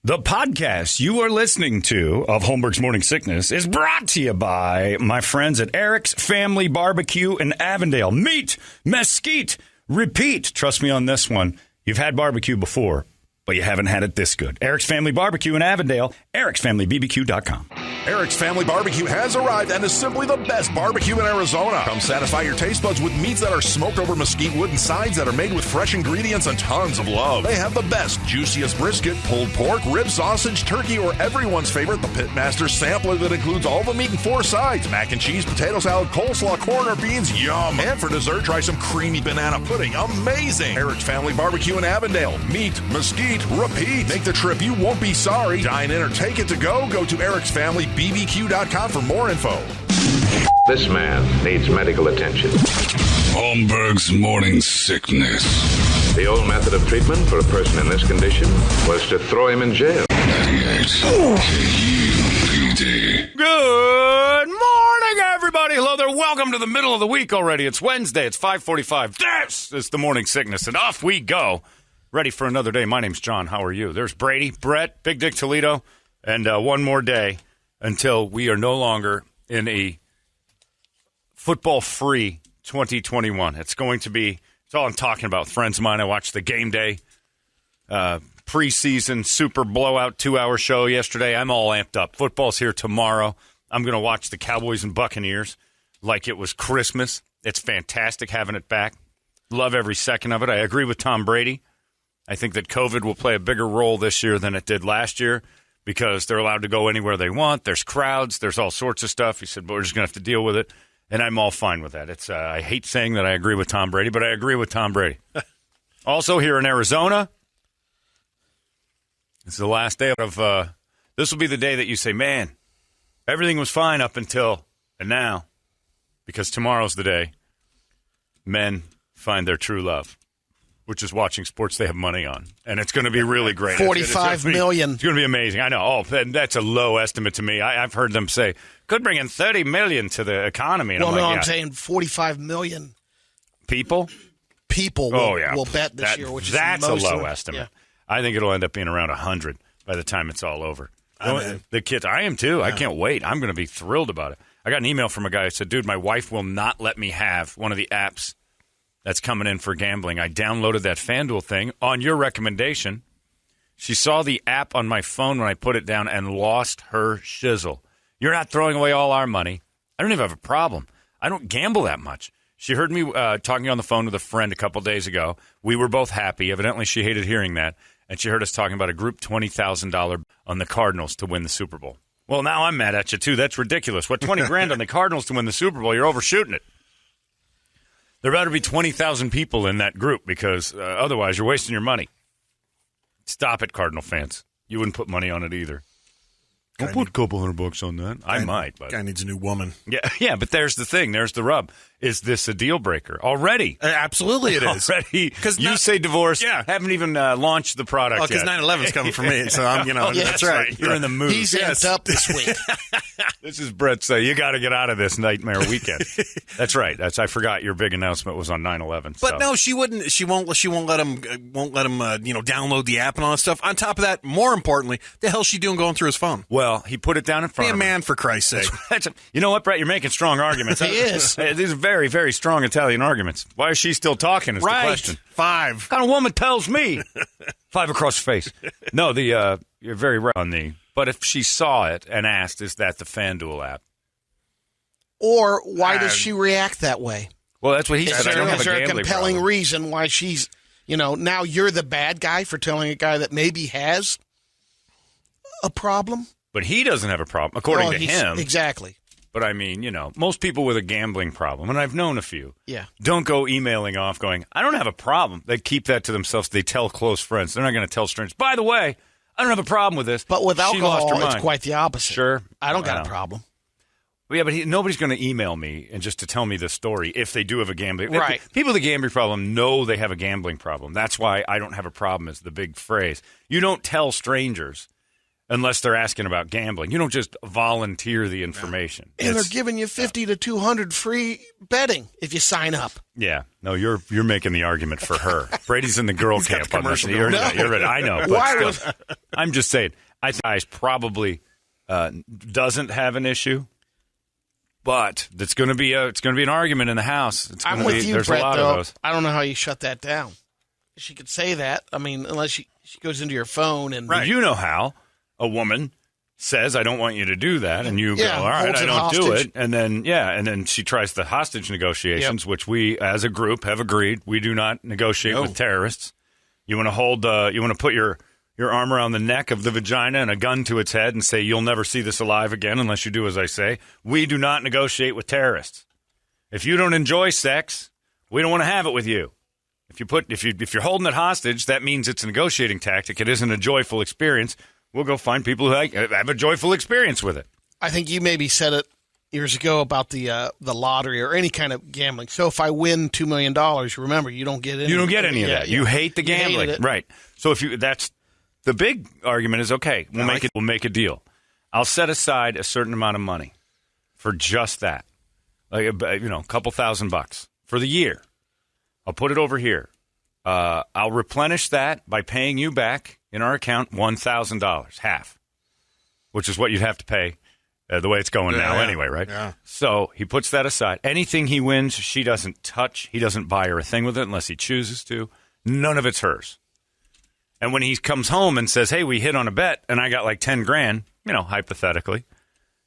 The podcast you are listening to of Holmberg's Morning Sickness is brought to you by my friends at Eric's Family Barbecue in Avondale. Meet, mesquite, repeat. Trust me on this one. You've had barbecue before, but you haven't had it this good. Eric's Family Barbecue in Avondale, ericsfamilybbq.com. Eric's Family Barbecue has arrived and is simply the best barbecue in Arizona. Come satisfy your taste buds with meats that are smoked over mesquite wood and sides that are made with fresh ingredients and tons of love. They have the best, juiciest brisket, pulled pork, rib sausage, turkey, or everyone's favorite, the Pitmaster Sampler that includes all the meat and 4 sides, mac and cheese, potato salad, coleslaw, corn, or beans, yum. And for dessert, try some creamy banana pudding, amazing. Eric's Family Barbecue in Avondale. Meat, mesquite, repeat. Make the trip, you won't be sorry. Dine in or take it to go. Go to ericsfamilybbq.com for more info. This man needs medical attention. Holmberg's Morning Sickness. The old method of treatment for a person in this condition was to throw him in jail. 98 KUPD. Good morning, everybody. Hello there. Welcome to the middle of the week already. It's Wednesday. It's 5:45. This is the Morning Sickness, and off we go. Ready for another day. My name's John. How are you? There's Brady, Brett, Big Dick Toledo, and one more day until we are no longer in a football-free 2021. It's going to be, it's all I'm talking about. Friends of mine, I watched the game day preseason super blowout 2-hour show yesterday. I'm all amped up. Football's here tomorrow. I'm going to watch the Cowboys and Buccaneers like it was Christmas. It's fantastic having it back. Love every second of it. I agree with Tom Brady. I think that COVID will play a bigger role this year than it did last year because they're allowed to go anywhere they want. There's crowds. There's all sorts of stuff. He said, but we're just going to have to deal with it. And I'm all fine with that. It's I hate saying that I agree with Tom Brady, but I agree with Tom Brady. Also here in Arizona, this is the last day of, this will be the day that you say, man, everything was fine up until, and now, because tomorrow's the day men find their true love, which is watching sports they have money on. And it's going to be really great. 45 million. It's going to be amazing. I know. Oh, that's a low estimate to me. I've heard them say, could bring in 30 million to the economy. And I'm saying 45 million. People will bet this year, which that's is a low estimate. Yeah. I think it'll end up being around 100 by the time it's all over. I'm The kids, I am too. Yeah. I can't wait. I'm going to be thrilled about it. I got an email from a guy who said, dude, my wife will not let me have one of the apps that's coming in for gambling. I downloaded that FanDuel thing on your recommendation. She saw the app on my phone when I put it down and lost her shizzle. You're not throwing away all our money. I don't even have a problem. I don't gamble that much. She heard me talking on the phone with a friend a couple days ago. We were both happy. Evidently, she hated hearing that. And she heard us talking about a group $20,000 on the Cardinals to win the Super Bowl. Well, now I'm mad at you, too. That's ridiculous. What, 20 grand on the Cardinals to win the Super Bowl? You're overshooting it. There better be 20,000 people in that group because otherwise you're wasting your money. Stop it, Cardinal fans. You wouldn't put money on it either. I'll put a couple $100 on that. I might, but guy needs a new woman. Yeah, but there's the thing. There's the rub. Is this a deal breaker already? Absolutely, it is. Already, because you say divorce. Yeah, haven't even launched the product. Oh, because 9/11's coming for me, so I'm, that's right. You're in the mood. He's amped up this week. This is Brett say you got to get out of this nightmare weekend. That's right. I forgot your big announcement was on 9/11. But no, she wouldn't. She won't let him. Download the app and all that stuff. On top of that, more importantly, the hell's she doing going through his phone? Well, he put it down in front Be of a man, for Christ's sake. You know what, Brett? You're making strong arguments. He is. These are very, very strong Italian arguments. Why is she still talking is the question. 5. What kind of woman tells me? 5 across the face. No, you're very right on the... But if she saw it and asked, is that the FanDuel app? Or why does she react that way? Well, that's what he said. Is there a compelling reason why she's, now you're the bad guy for telling a guy that maybe has a problem? But he doesn't have a problem, according to him. Exactly. But I mean, most people with a gambling problem, and I've known a few, don't go emailing off going, I don't have a problem. They keep that to themselves. They tell close friends. They're not going to tell strangers. By the way, I don't have a problem with this. But with She lost her alcohol, it's mind. quite the opposite. Sure. I don't got a problem. Yeah, but nobody's going to email me and just to tell me the story if they do have a gambling. Right. People with a gambling problem know they have a gambling problem. That's why I don't have a problem is the big phrase. You don't tell strangers unless they're asking about gambling. You don't just volunteer the information. And they're giving you 50 to 200 free betting if you sign up. Yeah. No, you're making the argument for her. Brady's in the girl camp on this. You're right. I know. But Why still, I'm just saying, I think Ice probably doesn't have an issue. But it's going to be an argument in the house. I'm with you, there's Brett, a lot though. of those. I don't know how you shut that down. She could say that. I mean, unless she goes into your phone and You know how a woman says, "I don't want you to do that," and you go, "All right, holds I it don't do hostage. it," and then she tries the hostage negotiations, which we as a group have agreed we do not negotiate with terrorists. You want to put your arm around the neck of the vagina and a gun to its head and say, "You'll never see this alive again unless you do as I say." We do not negotiate with terrorists. If you don't enjoy sex, we don't want to have it with you. If you're holding it hostage, that means it's a negotiating tactic. It isn't a joyful experience. We'll go find people who have a joyful experience with it. I think you maybe said it years ago about the lottery or any kind of gambling. So if I win $2 million, remember, you don't get any. You don't get any of that. You hate the You hated gambling, it. right? So that's the big argument is okay. We'll make a deal. I'll set aside a certain amount of money for just that, like a couple $1,000 for the year. I'll put it over here. I'll replenish that by paying you back in our account $1,000, half, which is what you'd have to pay the way it's going now anyway, right? Yeah. So he puts that aside. Anything he wins, she doesn't touch. He doesn't buy her a thing with it unless he chooses to. None of it's hers. And when he comes home and says, "Hey, we hit on a bet and I got like 10 grand, hypothetically,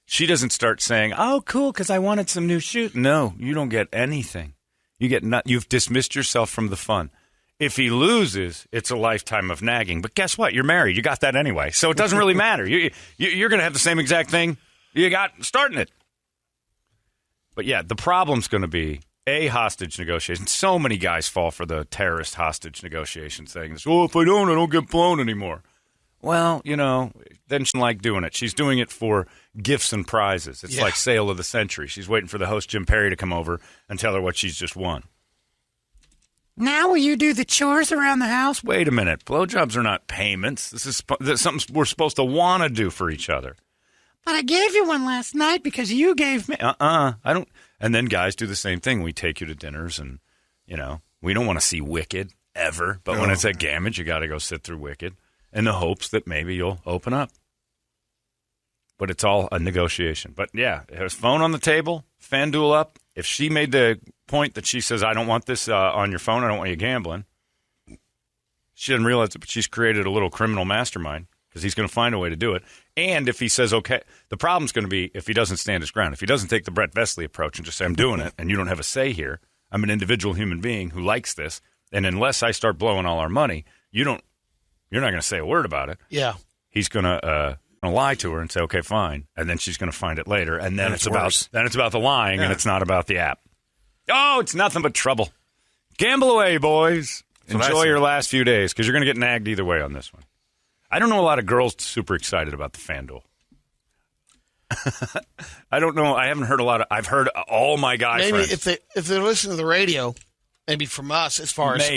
she doesn't start saying, "Oh, cool, because I wanted some new shoes." No, you don't get anything. You've dismissed yourself from the fun. If he loses, it's a lifetime of nagging. But guess what? You're married. You got that anyway. So it doesn't really matter. You're going to have the same exact thing you got starting it. But yeah, the problem's going to be hostage negotiation. So many guys fall for the terrorist hostage negotiation thing. Oh, if I don't get blown anymore. Well, then she like doing it. She's doing it for gifts and prizes. It's like sale of the century. She's waiting for the host, Jim Perry, to come over and tell her what she's just won. Now will you do the chores around the house? Wait a minute. Blowjobs are not payments. This is something we're supposed to want to do for each other. But I gave you one last night because you gave me. I don't. And then guys do the same thing. We take you to dinners and, we don't want to see Wicked ever. But when it's at Gamage, you got to go sit through Wicked in the hopes that maybe you'll open up. But it's all a negotiation. But yeah, his phone on the table, FanDuel up. If she made the point that she says, "I don't want this on your phone, I don't want you gambling," she doesn't realize it, but she's created a little criminal mastermind because he's going to find a way to do it. And if he says, okay, the problem's going to be if he doesn't stand his ground. If he doesn't take the Brett Vesley approach and just say, "I'm doing it, and you don't have a say here. I'm an individual human being who likes this, and unless I start blowing all our money, you're not going to say a word about it." Yeah. He's going to lie to her and say, "Okay, fine," and then she's going to find it later, and then it's about the lying, and it's not about the app. Oh, it's nothing but trouble. Gamble away, boys. Enjoy your last few days because you're going to get nagged either way on this one. I don't know a lot of girls super excited about the FanDuel. I don't know. I haven't heard a lot of. I've heard all my guy maybe friends. if they're listening to the radio, maybe from us as far as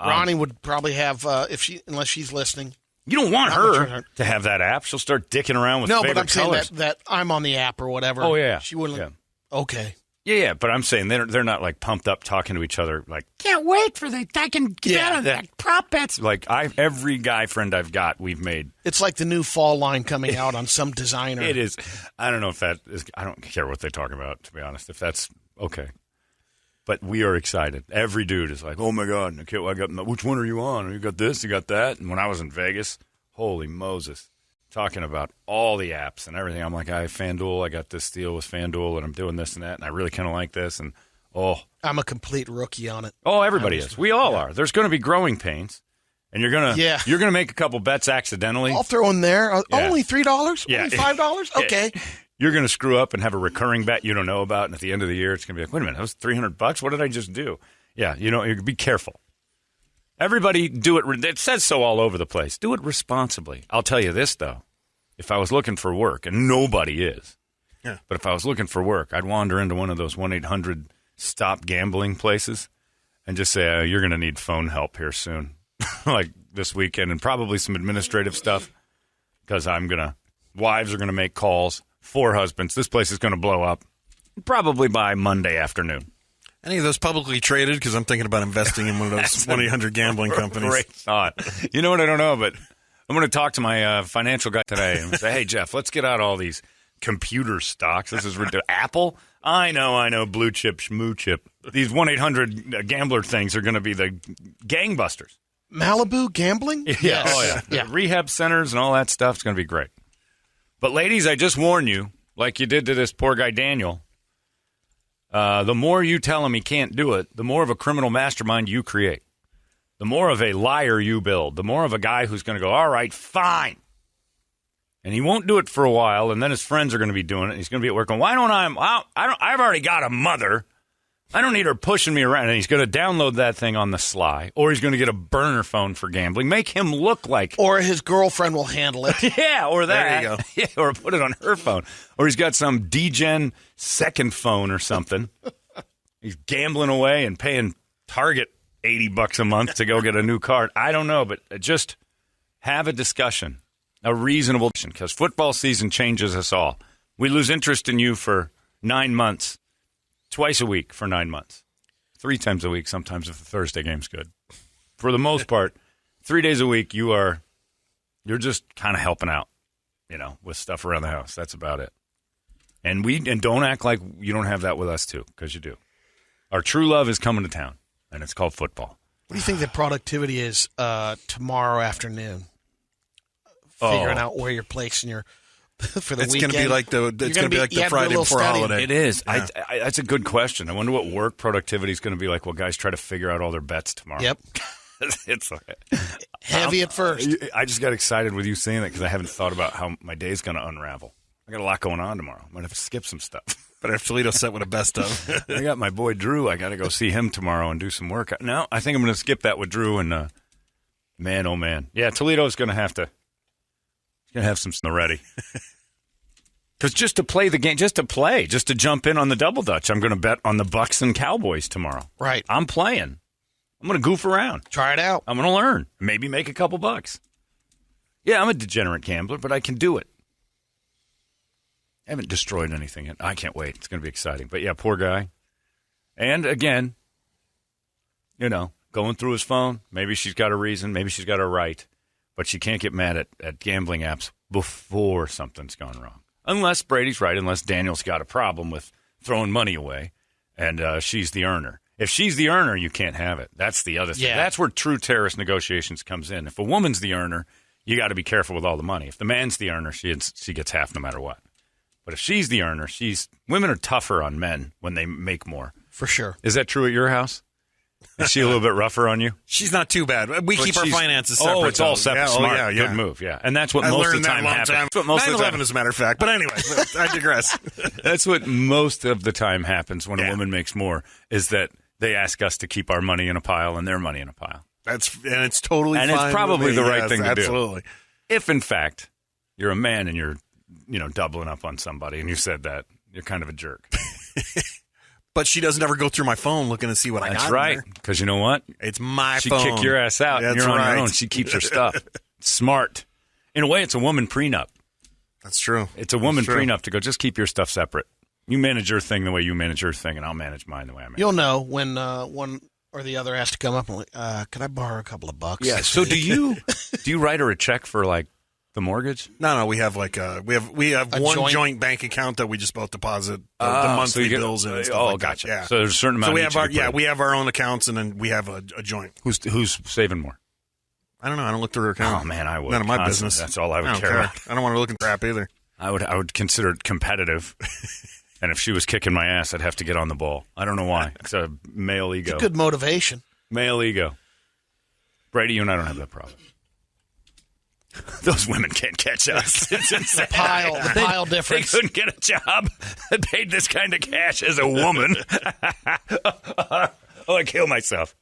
Ronnie would probably have unless she's listening. You don't want her to have that app. She'll start dicking around with favorite but I'm colors. saying that I'm on the app or whatever. Oh, yeah. She wouldn't. Yeah. Okay. Yeah, but I'm saying they're not like pumped up talking to each other like, "Can't wait for I can get out of that prop bets." Like every guy friend I've got, we've made. It's like the new fall line coming out on some designer. It is. I don't know if that is. I don't care what they talk about, to be honest. If that's okay. But we are excited. Every dude is like, "Oh my God, I got which one are you on? You got this, you got that." And when I was in Vegas, holy Moses, talking about all the apps and everything. I'm like, I have FanDuel. I got this deal with FanDuel, and I'm doing this and that, and I really kind of like this. And I'm a complete rookie on it. Oh, everybody is. We all are. There's going to be growing pains, and you're gonna make a couple bets accidentally. I'll throw in there only $3, Yeah. only $5. Okay. You're going to screw up and have a recurring bet you don't know about, and at the end of the year, it's going to be like, wait a minute, that was $300. What did I just do? Yeah, you be careful. Everybody do it. It says so all over the place. Do it responsibly. I'll tell you this, though. If I was looking for work, and nobody is, but if I was looking for work, I'd wander into one of those 1-800-STOP gambling places and just say, you're going to need phone help here soon, like this weekend, and probably some administrative stuff. because wives are going to make calls for husbands. This place is going to blow up probably by Monday afternoon. Any of those publicly traded? Because I'm thinking about investing in one of those 1-800 gambling companies. Great thought. You know what? I don't know, but I'm going to talk to my financial guy today and say, hey, Jeff, let's get out all these computer stocks. This is ridiculous. Apple? I know. Blue chip, schmoo chip. These 1-800 gambler things are going to be the gangbusters. Malibu gambling? Yeah. Yes. Oh, yeah. Rehab centers and all that stuff is going to be great. But, ladies, I just warn you, like you did to this poor guy Daniel, the more you tell him he can't do it, the more of a criminal mastermind you create. The more of a liar you build. The more of a guy who's going to go, all right, fine. And he won't do it for a while, and then his friends are going to be doing it. He's going to be at work going, I've already got a mother. I don't need her pushing me around. And he's going to download that thing on the sly, or he's going to get a burner phone for gambling. Make him look like... Or his girlfriend will handle it. Yeah, or that. There you go. Yeah, or put it on her phone. Or he's got some D-Gen second phone or something. He's gambling away and paying Target $80 a month to go get a new card. I don't know, but just have a discussion, a reasonable discussion, because football season changes us all. We lose interest in you for 9 months. Twice a week for 9 months. 3 times a week, sometimes if the Thursday game's good. For the most part, 3 days a week, you're just kind of helping out, with stuff around the house. That's about it. And don't act like you don't have that with us, too, because you do. Our true love is coming to town, and it's called football. What do you think the productivity is tomorrow afternoon? Figuring out where you're placing your... for the it's weekend. Going to be like the Friday before holiday. It is. Yeah. That's a good question. I wonder what work productivity is going to be like while guys try to figure out all their bets tomorrow. Yep. It's heavy at first. I just got excited with you saying that because I haven't thought about how my day's going to unravel. I got a lot going on tomorrow. I'm going to have to skip some stuff. But if Toledo's set with a best of. I got my boy Drew. I got to go see him tomorrow and do some work. No, I think I'm going to skip that with Drew. And man, oh man, yeah, Toledo's going to have to. He's going to have some ready. Because just to play the game, just to jump in on the double dutch, I'm going to bet on the Bucks and Cowboys tomorrow. Right. I'm playing. I'm going to goof around. Try it out. I'm going to learn. Maybe make a couple bucks. Yeah, I'm a degenerate gambler, but I can do it. I haven't destroyed anything yet. I can't wait. It's going to be exciting. But yeah, poor guy. And again, going through his phone. Maybe she's got a reason. Maybe she's got a right. But she can't get mad at gambling apps before something's gone wrong. Unless Brady's right, unless Daniel's got a problem with throwing money away, and she's the earner. If she's the earner, you can't have it. That's the other thing. Yeah. That's where true terrorist negotiations comes in. If a woman's the earner, you got to be careful with all the money. If the man's the earner, she gets half no matter what. But if she's the earner, women are tougher on men when they make more. For sure. Is that true at your house? Is she a little bit rougher on you? She's not too bad. We keep our finances separate. Oh, it's all separate. Yeah, Smart. Yeah. Good move, yeah. And that's what I most of learned the that time long happens. time. That's what most of the 9/11, time, as a matter of fact. But anyway, I digress. That's what most of the time happens when a woman makes more, is that they ask us to keep our money in a pile and their money in a pile. It's totally fine. And it's probably the right thing to do. Absolutely. If, in fact, you're a man and you're doubling up on somebody and you said that, you're kind of a jerk. But she doesn't ever go through my phone looking to see what I got. That's right. Because you know what? It's my she phone. She kick your ass out. That's and you're on right. your own. She keeps her stuff. Smart. In a way, it's a woman prenup. That's true. It's a woman prenup to go, just keep your stuff separate. You manage your thing the way you manage your thing, and I'll manage mine the way I manage. You'll know when one or the other has to come up and can I borrow a couple of bucks? Yeah. So do you write her a check for like the mortgage? No. We have like we have one joint bank account that we just both deposit the monthly bills in. And stuff like gotcha. That. Yeah. So there's a certain amount. So we have our own accounts, and then we have a joint. Who's saving more? I don't know. I don't look through her account. Oh man, I would. None of my business. That's all I would care about. I don't want to look at crap either. I would consider it competitive. And if she was kicking my ass, I'd have to get on the ball. I don't know why. It's a male ego. It's good motivation. Male ego. Brady, you and I don't have that problem. Those women can't catch us. The pile difference. They couldn't get a job that paid this kind of cash as a woman. Oh, I kill myself.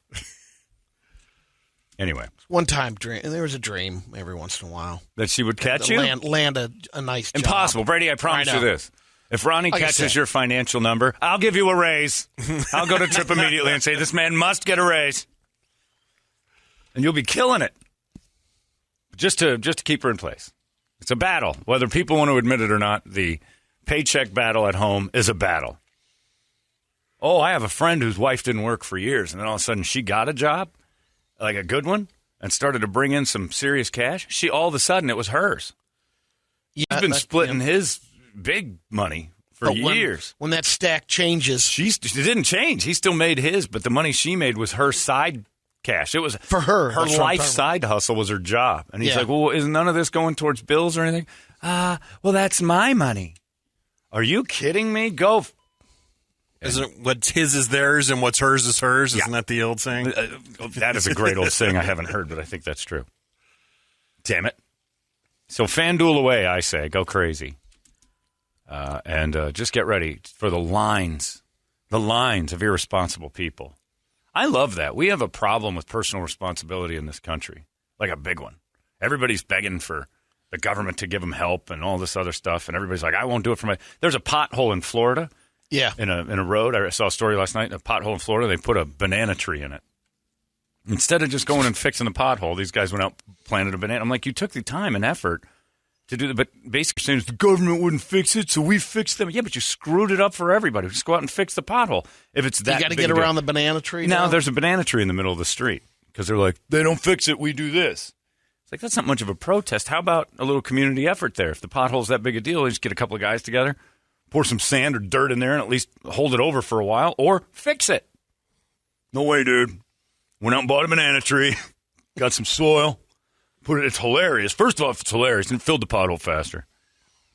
Anyway. One time, there was a dream every once in a while. That she would catch you? Land a nice job. Impossible. Brady, I promise you this. If Ronnie catches your financial number, I'll give you a raise. I'll go to Trip immediately and say, this man must get a raise. And you'll be killing it. Just to keep her in place. It's a battle. Whether people want to admit it or not, the paycheck battle at home is a battle. Oh, I have a friend whose wife didn't work for years, and then all of a sudden she got a job, like a good one, and started to bring in some serious cash. All of a sudden, it was hers. Yeah, He's been splitting his big money for years. When that stack changes. She didn't change. He still made his, but the money she made was her side cash. It was for her. Her life side hustle was her job. And he's like, well, is none of this going towards bills or anything? Well, that's my money. Are you kidding me? Go. Isn't what's his is theirs and what's hers is hers? Isn't that the old saying? That is a great old saying I haven't heard, but I think that's true. Damn it. So FanDuel away, I say. Go crazy. And just get ready for the lines of irresponsible people. I love that. We have a problem with personal responsibility in this country, like a big one. Everybody's begging for the government to give them help and all this other stuff, and everybody's like, I won't do it for my... There's a pothole in Florida. Yeah. In a road. I saw a story last night. A pothole in Florida. They put a banana tree in it. Instead of just going and fixing the pothole, these guys went out, planted a banana. I'm like, you took the time and effort to do that. But basically saying the government wouldn't fix it, so we fixed them. Yeah, but you screwed it up for everybody. Just go out and fix the pothole. If it's that, you got to get around the banana tree. Now there's a banana tree in the middle of the street because they're like, they don't fix it, we do this. It's like, that's not much of a protest. How about a little community effort there? If the pothole's that big a deal, you just get a couple of guys together, pour some sand or dirt in there and at least hold it over for a while, or fix it. No way, dude. Went out and bought a banana tree, got some soil, put it. It's hilarious. First of all, it's hilarious, and it filled the pothole faster.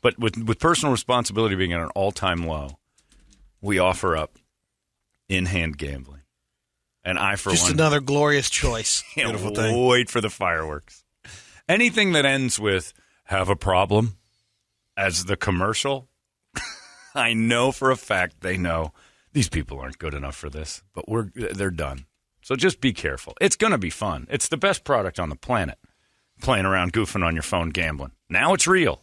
But with personal responsibility being at an all-time low, we offer up in-hand gambling. And I, for just one, another glorious choice. Beautiful thing. Wait for the fireworks. Anything that ends with "have a problem" as the commercial, I know for a fact they know these people aren't good enough for this, but they're done. So just be careful. It's going to be fun. It's the best product on the planet. Playing around, goofing on your phone, gambling. Now it's real.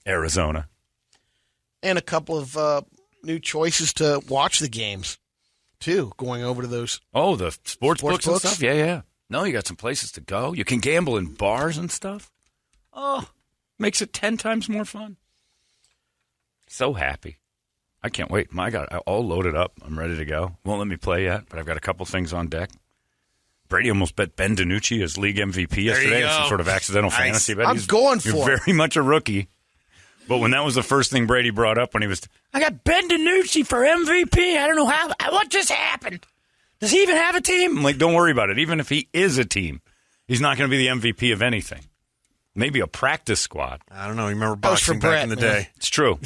Arizona. And a couple of new choices to watch the games, too, going over to those. Oh, the sports books and stuff? Yeah. No, you got some places to go. You can gamble in bars and stuff. Oh, makes it 10 times more fun. So happy. I can't wait. I got it all loaded up. I'm ready to go. Won't let me play yet, but I've got a couple things on deck. Brady almost bet Ben DiNucci as league MVP yesterday. Some sort of accidental fantasy bet. I'm going for You're very much a rookie. But when that was the first thing Brady brought up when he was, I got Ben DiNucci for MVP. I don't know what just happened. Does he even have a team? I'm like, don't worry about it. Even if he is a team, he's not going to be the MVP of anything. Maybe a practice squad. I don't know. You remember boxing back in the day? It's true.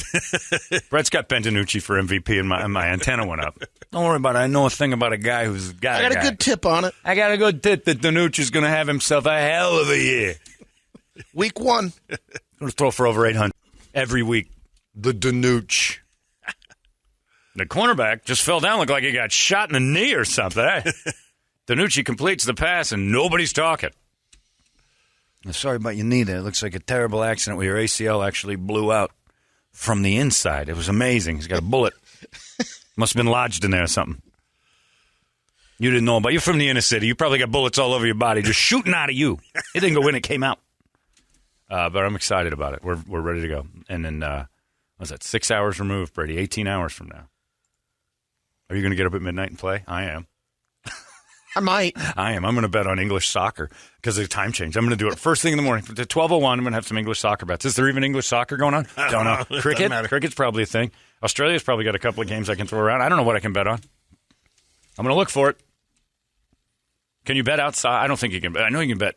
Brett's got Ben DiNucci for MVP, and my antenna went up. Don't worry about it. I know a thing about a guy who's got I got a good tip on it. I got a good tip that DiNucci's going to have himself a hell of a year. Week 1. Going to throw for over 800 every week. The DiNucci. The cornerback just fell down, looked like he got shot in the knee or something. DiNucci completes the pass, and nobody's talking. I'm sorry about your knee there. It looks like a terrible accident where your ACL actually blew out from the inside. It was amazing. He's got a bullet. Must have been lodged in there or something. You didn't know about it. You're from the inner city. You probably got bullets all over your body just shooting out of you. It didn't go in. It came out. But I'm excited about it. We're ready to go. And then, what's that, 6 hours removed, Brady, 18 hours from now. Are you going to get up at midnight and play? I am. I might. I am. I'm going to bet on English soccer because of the time change. I'm going to do it first thing in the morning. At 12:01, I'm going to have some English soccer bets. Is there even English soccer going on? Don't know. Cricket? Cricket's probably a thing. Australia's probably got a couple of games I can throw around. I don't know what I can bet on. I'm going to look for it. Can you bet outside? I don't think you can. I know you can bet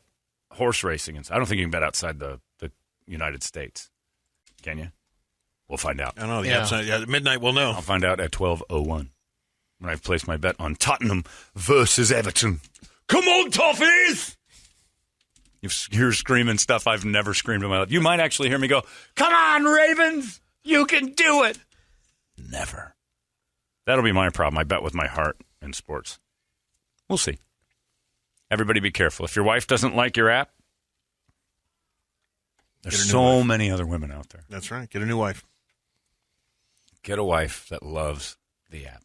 horse racing. I don't think you can bet outside the United States. Can you? We'll find out. I don't know. Yeah, at midnight we'll know. I'll find out at 12:01. When I've placed my bet on Tottenham versus Everton. Come on, Toffees! You're screaming stuff I've never screamed in my life. You might actually hear me go, come on, Ravens! You can do it! Never. That'll be my problem. I bet with my heart in sports. We'll see. Everybody be careful. If your wife doesn't like your app, there's so many other women out there. That's right. Get a new wife. Get a wife that loves the app.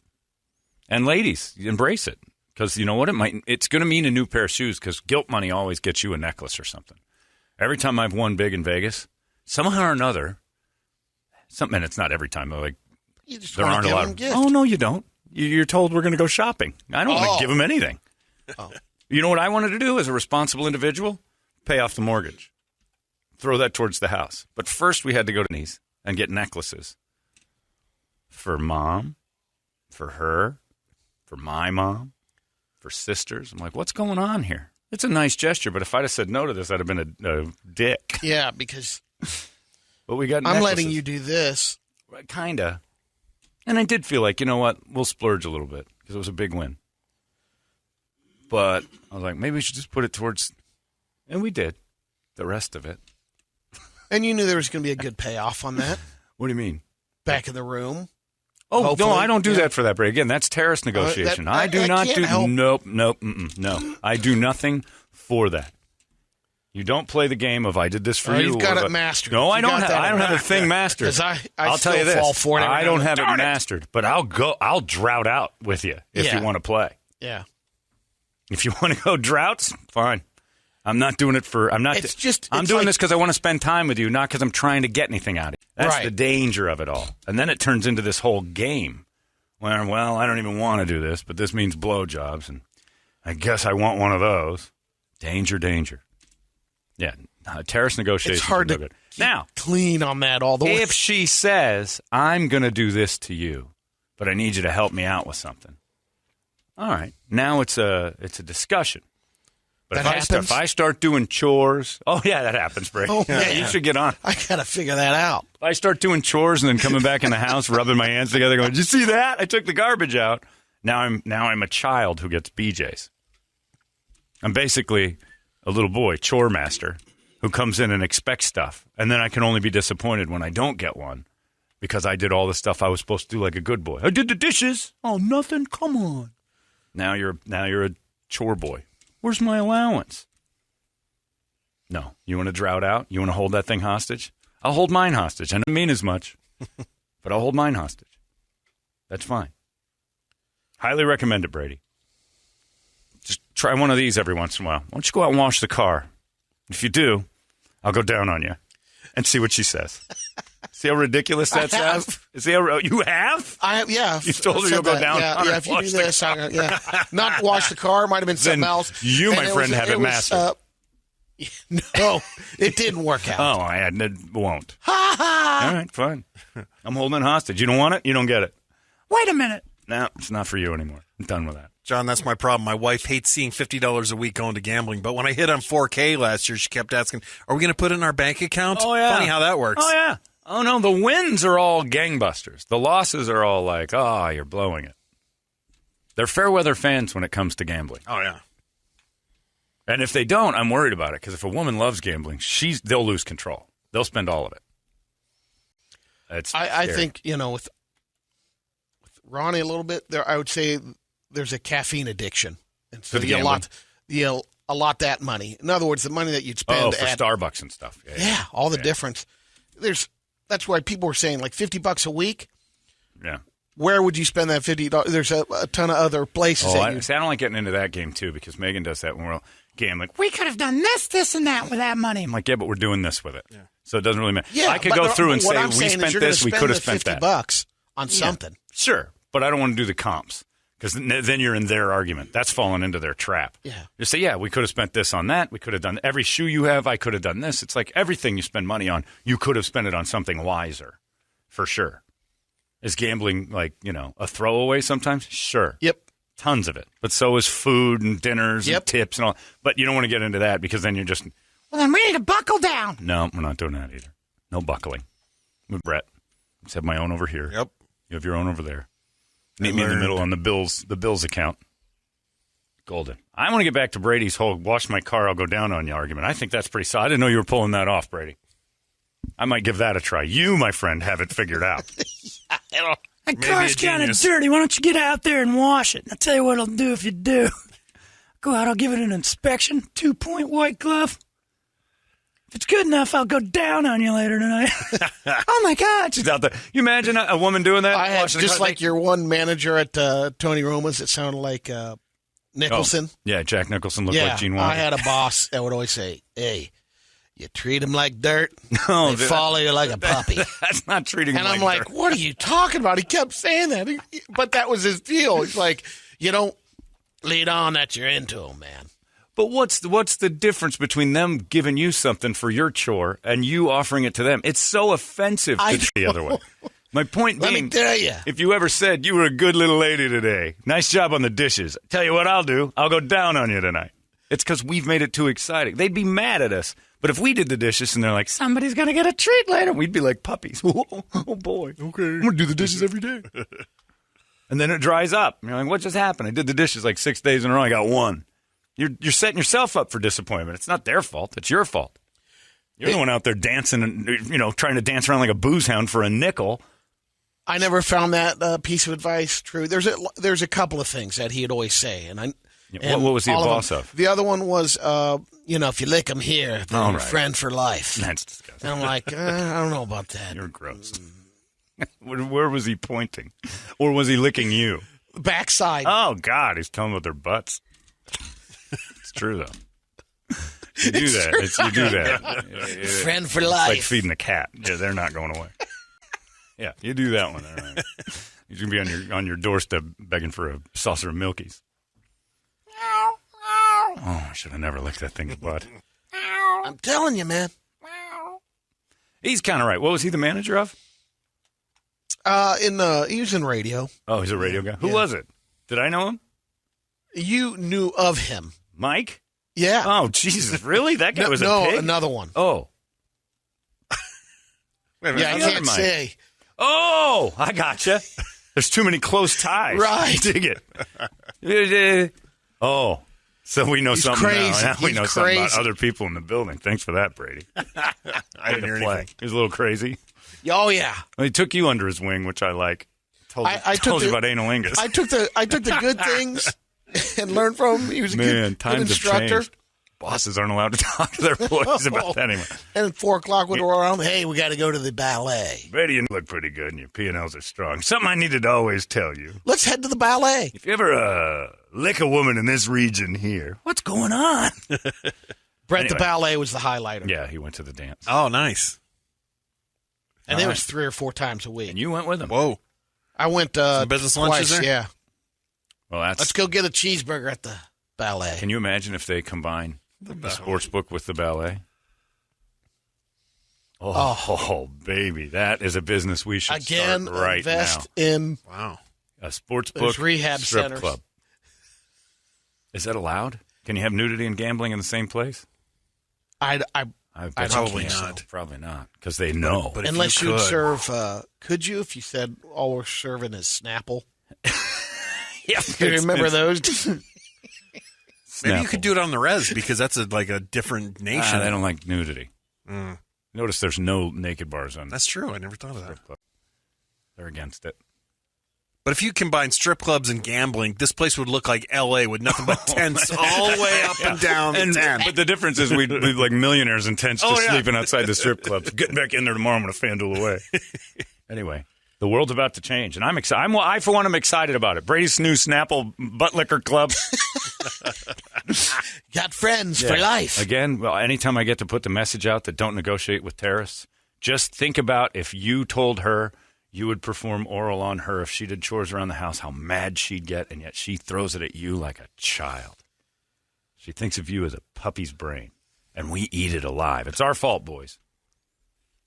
And ladies, embrace it. Because you know what? It's going to mean a new pair of shoes because guilt money always gets you a necklace or something. Every time I've won big in Vegas, somehow or another, and it's not every time, like, You just there want aren't to a give lot them of, gift. oh, no, you don't. You're told we're going to go shopping. I don't want to give them anything. Oh. You know what I wanted to do as a responsible individual? Pay off the mortgage. Throw that towards the house. But first we had to go to Denny's and get necklaces. For Mom, for her, for my mom, for sisters. I'm like, what's going on here? It's a nice gesture, but if I'd have said no to this, I'd have been a dick. Yeah, because But we got I'm necklaces. letting you do this. Kind of. And I did feel like, you know what, we'll splurge a little bit because it was a big win. But I was like, maybe we should just put it towards, and we did, the rest of it. And you knew there was going to be a good payoff on that. What do you mean? Back in the room. Oh, Hopefully, no, I don't do yeah. that for that, Brady. Again, that's terrorist negotiation. that- I do I not can't do, help. nope, no. I do nothing for that. You don't play the game of I did this for you. You've got or it mastered. No, I You don't got have. that I don't have a mastered. thing mastered. 'Cause I I'll tell you still this. fall for it every I now don't and have then. it Darn it. mastered, but I'll drought out with you if Yeah. you want to play. Yeah. If you want to go droughts, fine. I'm not doing it for. I'm not. It's just- I'm it's doing like- this because I want to spend time with you, not because I'm trying to get anything out of you. That's Right. the danger of it all. And then it turns into this whole game where, well, I don't even want to do this, but this means blowjobs, and I guess I want one of those. Danger. Yeah, terrorist negotiations. It's hard are to no good. Now, clean on that all the way. if she says, I'm going to do this to you, but I need you to help me out with something. All right. Now it's a discussion. But That happens? if I start doing chores, oh, yeah, that happens, Brady. Oh, yeah, man. you should get on. I got to figure that out. If I start doing chores and then coming back in the house, rubbing my hands together, going, did you see that? I took the garbage out. Now I'm a child who gets BJ's. I'm basically a little boy, chore master, who comes in and expects stuff. And then I can only be disappointed when I don't get one because I did all the stuff I was supposed to do like a good boy. I did the dishes. Oh, nothing. Come on. Now you're a chore boy. Where's my allowance? No. You want to drought out? You want to hold that thing hostage? I'll hold mine hostage. I don't mean as much, but I'll hold mine hostage. That's fine. Highly recommend it, Brady. Just try one of these every once in a while. Why don't you go out and wash the car? If you do, I'll go down on you and see what she says. See how ridiculous that sounds? See how, you have? Yeah. You told her said you'll go that. down Yeah, on her yeah and if you do wash the this, not wash the car. Might have been something Then else. you, And my friend, have it mastered. No, it didn't work out. Oh, it won't. All right, fine. I'm holding it hostage. You don't want it? You don't get it. Wait a minute. No, it's not for you anymore. I'm done with that. John, that's my problem. My wife hates seeing $50 a week going to gambling, but when I hit on 4K last year, she kept asking, are we going to put it in our bank account? Oh, yeah. Funny how that works. Oh, yeah. Oh, no, the wins are all gangbusters. The losses are all like, oh, you're blowing it. They're fair weather fans when it comes to gambling. Oh, yeah. And if they don't, I'm worried about it because if a woman loves gambling, they'll lose control. They'll spend all of it. I think, with Ronnie a little bit there, I would say there's a caffeine addiction. And so To the you allot that money. In other words, the money that you'd spend for at Starbucks and stuff. Yeah, all the difference. That's why people were saying like $50 a week. Yeah. Where would you spend that $50? There's a ton of other places. I don't like getting into that game too because Megan does that when we're all gambling. We could have done this, and that with that money. I'm like, yeah, but we're doing this with it. Yeah. So it doesn't really matter. Yeah, I could go through and what say I'm we saying is spent you're this, gonna we could have spend spent the that. $50 on something. Sure, but I don't want to do the comps because then you're in their argument. That's falling into their trap. Yeah. You say, yeah, we could have spent this on that. We could have done every shoe you have. I could have done this. It's like everything you spend money on, you could have spent it on something wiser, for sure. Is gambling like, a throwaway sometimes? Sure. Yep. Tons of it. But so is food and dinners and tips and all. But you don't want to get into that because then you're just, well, then we need to buckle down. No, we're not doing that either. No buckling. With Brett. I just have my own over here. Yep. You have your own over there. Meet me in the middle on the Bills account. Golden. I want to get back to Brady's whole wash my car, I'll go down on you argument. I think that's pretty solid. I didn't know you were pulling that off, Brady. I might give that a try. You, my friend, have it figured out. My car's kind of dirty. Why don't you get out there and wash it? I'll tell you what I'll do if you do. Go out, I'll give it an inspection. 2-point white glove. If it's good enough, I'll go down on you later tonight. Oh, my God. She's out there. You imagine a woman doing that? I had Washing the just car? like your one manager at Tony Roma's. It sounded like Nicholson. Yeah, Jack Nicholson looked like Gene Wilder. I had a boss that would always say, hey, You treat them like dirt, No, they follow you like a puppy. That's not treating And them I'm like like, dirt. what are you talking about? He kept saying that. But that was his deal. He's like, you don't lead on that you're into them, man. But what's the difference between them giving you something for your chore and you offering it to them? It's so offensive to do the other way. My point Let being, me tell you. if you ever said you were a good little lady today, nice job on the dishes. Tell you what I'll do. I'll go down on you tonight. It's because we've made it too exciting. They'd be mad at us. But if we did the dishes and they're like, somebody's going to get a treat later, we'd be like puppies. Oh, boy. Okay. I'm going to do the dishes every day. And then it dries up. You're like, what just happened? I did the dishes like 6 days in a row. I got one. You're setting yourself up for disappointment. It's not their fault. It's your fault. You're the one out there dancing and, trying to dance around like a booze hound for a nickel. I never found that piece of advice true. There's a couple of things that he'd always say. And what was he a all boss them, of? The other one was, if you lick them here, then you're a friend for life. That's disgusting. And I'm like, I don't know about that. You're gross. Where was he pointing? Or was he licking you? Backside. Oh, God. He's telling them about their butts. It's true, though. You do that. You do that. Friend for It's life. like feeding a cat. Yeah, they're not going away. Yeah, you do that one. All right. He's going to be on your doorstep begging for a saucer of Milkies. Oh, I should have never licked that thing's butt. I'm telling you, man. He's kind of right. What was he the manager of? He was in radio. Oh, he's a radio guy. Who was it? Did I know him? You knew of him. Mike? Yeah. Oh, Jesus. Really? That guy was a pig? Another one. Oh. Yeah, I can't say. Oh, I gotcha. There's too many close ties. Right. Dig it. Oh, so we know He's something crazy. now. We know He's something about crazy. other people in the building. Thanks for that, Brady. I didn't hear anything. He was a little crazy. Oh, yeah. Well, he took you under his wing, which I like. I told took you about analingus. I took the good things and learned from him. He was a good times instructor. have changed. Bosses aren't allowed to talk to their employees about that anymore. And at 4 o'clock would roll around. Hey, we got to go to the ballet. Brady, you look pretty good, and your P&Ls are strong. Something I needed to always tell you. Let's head to the ballet. If you ever lick a woman in this region here, What's going on? Brett, Anyway. the ballet was the highlighter. yeah, he went to the dance. Oh, nice. And it was 3 or 4 times a week. And you went with him. Whoa. I went Some business lunches twice, there? yeah. Well, that's. Let's go get a cheeseburger at the ballet. Can you imagine if they combine the sports book with the ballet? Oh, baby, that is a business we should Again, start right invest now. in Wow. A sports those book rehab strip centers. club. Is that allowed? Can you have nudity and gambling in the same place? I I bet Probably you can't. not. Probably not, because they know. But if unless you you'd could- serve. Could you if you said all we're serving is Snapple? Yeah, Do you remember those? Maybe you could do it on the res because that's like a different nation. They don't like nudity. Notice there's no naked bars on. That's true. I never thought of that. They're against it. But if you combine strip clubs and gambling, this place would look like L.A. with nothing but tents all the way up and down the tent. But the difference is we'd like millionaires in tents just Oh, yeah. sleeping outside the strip clubs. Getting back in there tomorrow, I'm going to FanDuel away. Anyway, the world's about to change, and I'm excited. I for one, am excited about it. Brady's new Snapple Butt Liquor Club. Got friends for life. Again, well, anytime I get to put the message out that don't negotiate with terrorists, just think about if you told her you would perform oral on her if she did chores around the house, how mad she'd get, and yet she throws it at you like a child. She thinks of you as a puppy's brain, and we eat it alive. It's our fault, boys,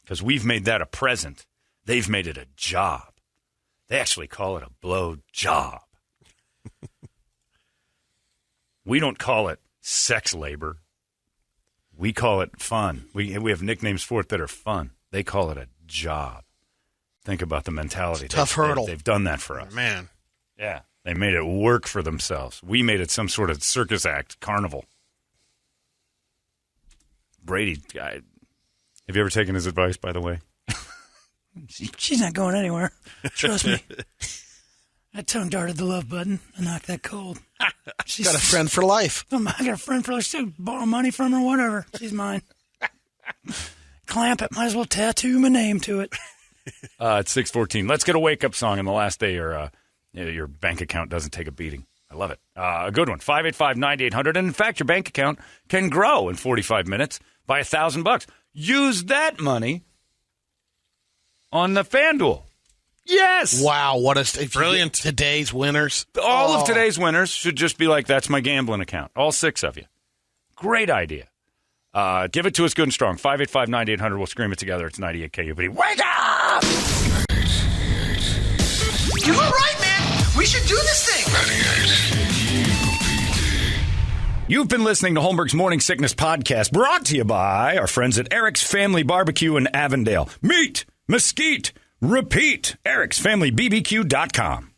because we've made that a present. They've made it a job. They actually call it a blow job. We don't call it sex labor. We call it fun. We have nicknames for it that are fun. They call it a job. Think about the mentality. Tough hurdle. They've done that for us. Man. Yeah. They made it work for themselves. We made it some sort of circus act, carnival. Brady, have you ever taken his advice, by the way? She's not going anywhere. Trust me. I tongue darted the love button and knocked that cold. She's Got a friend for life. I got a friend for her. She'll borrow money from her, whatever. She's mine. Clamp it. Might as well tattoo my name to it. It's 6:14. Let's get a wake-up song on the last day your bank account doesn't take a beating. I love it. A good one. 585-9800. And, in fact, your bank account can grow in 45 minutes by $1,000. Use that money on the FanDuel. Yes. Wow, what a Brilliant. Today's winners. All of today's winners should just be like, that's my gambling account. All 6 of you. Great idea. Give it to us good and strong. 585-9800. We'll scream it together. It's 98 KUPD. Wake up! You were right, man. We should do this thing. 98 You've been listening to Holmberg's Morning Sickness Podcast, brought to you by our friends at Eric's Family Barbecue in Avondale. Meet, mesquite, repeat. Eric'sFamilyBBQ.com.